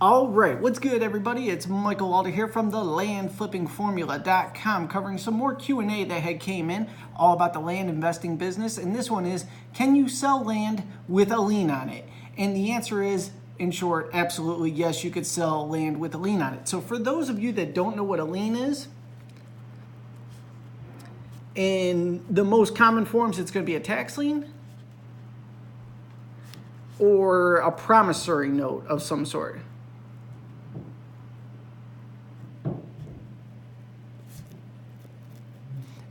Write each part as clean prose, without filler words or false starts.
All right, what's good, everybody? It's Michael Walter here from the landflippingformula.com, covering some more Q&A that had came in all about the land investing business. And this one is, can you sell land with a lien on it? And the answer is, in short, absolutely yes, you could sell land with a lien on it. So for those of you that don't know what a lien is, in the most common forms, it's going to be a tax lien or a promissory note of some sort.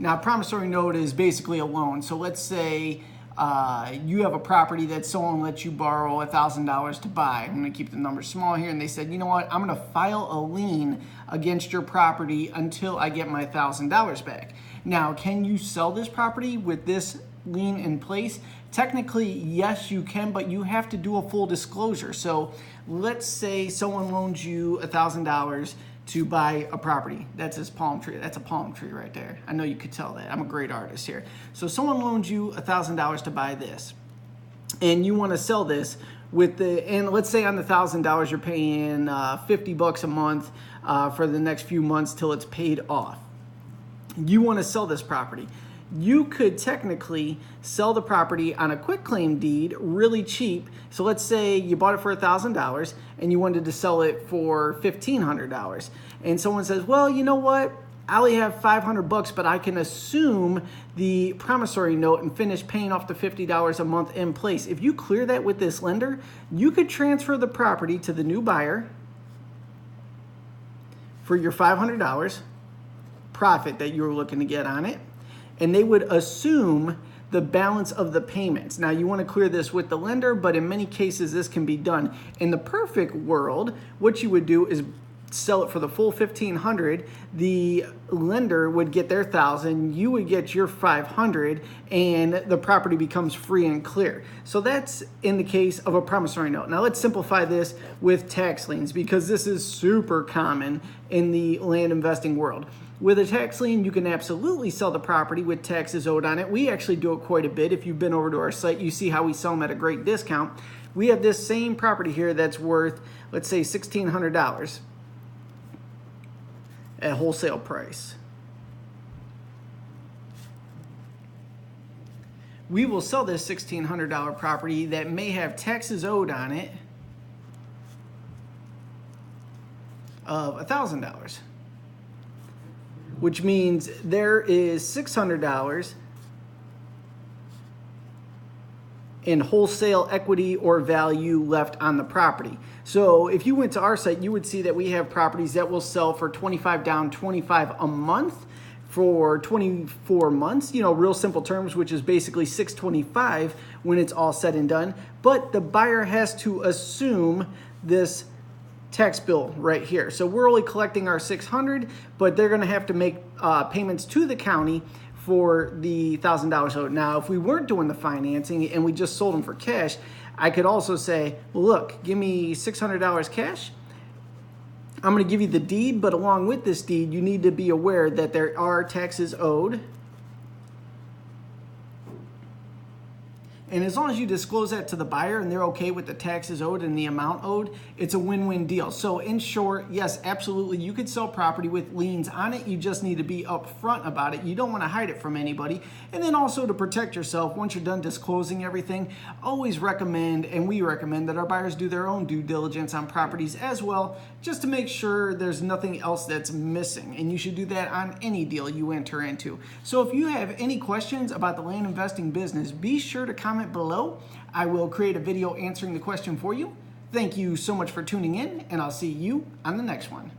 Now, a promissory note is basically a loan. So let's say you have a property that someone lets you borrow $1,000 to buy. I'm going to keep the number small here. And they said, you know what, I'm going to file a lien against your property until I get my $1,000 back. Now, can you sell this property with this lien in place? Technically, yes, you can, but you have to do a full disclosure. So let's say someone loans you $1,000 to buy a property. That's his palm tree. That's a palm tree right there. I know you could tell that. I'm a great artist here. So someone loans you $1,000 to buy this, and you want to sell this with and let's say on the $1,000 you're paying $50 a month for the next few months till it's paid off. You want to sell this property. You could technically sell the property on a quitclaim deed really cheap. So let's say you bought it for $1,000 and you wanted to sell it for $1,500. And someone says, well, you know what? I only have $500, but I can assume the promissory note and finish paying off the $50 a month in place. If you clear that with this lender, you could transfer the property to the new buyer for your $500 profit that you were looking to get on it. And they would assume the balance of the payments. Now, you want to clear this with the lender, but in many cases, this can be done. In the perfect world, what you would do is sell it for the full $1,500. The lender would get their $1,000, you would get your $500, and the property becomes free and clear. So that's in the case of a promissory note. Now let's simplify this with tax liens, because this is super common in the land investing world. With a tax lien, you can absolutely sell the property with taxes owed on it. We actually do it quite a bit. If you've been over to our site, you see how we sell them at a great discount. We have this same property here that's worth, let's say, $1,600 at wholesale price. We will sell this $1,600 property that may have taxes owed on it of $1,000. Which means there is $600 in wholesale equity or value left on the property. So if you went to our site, you would see that we have properties that will sell for $25 down, $25 a month for 24 months, real simple terms, which is basically $625 when it's all said and done. But the buyer has to assume this tax bill right here. So we're only collecting our $600, but they're going to have to make payments to the county for the $1,000 owed. Now, if we weren't doing the financing and we just sold them for cash, I could also say, well, look, give me $600 cash. I'm going to give you the deed, but along with this deed, you need to be aware that there are taxes owed. And as long as you disclose that to the buyer and they're okay with the taxes owed and the amount owed, it's a win-win deal. So in short, yes, absolutely, you could sell property with liens on it. You just need to be upfront about it. You don't want to hide it from anybody. And then also to protect yourself, once you're done disclosing everything, always recommend, and we recommend, that our buyers do their own due diligence on properties as well, just to make sure there's nothing else that's missing. And you should do that on any deal you enter into. So if you have any questions about the land investing business, be sure to comment below. I will create a video answering the question for you. Thank you so much for tuning in, and I'll see you on the next one.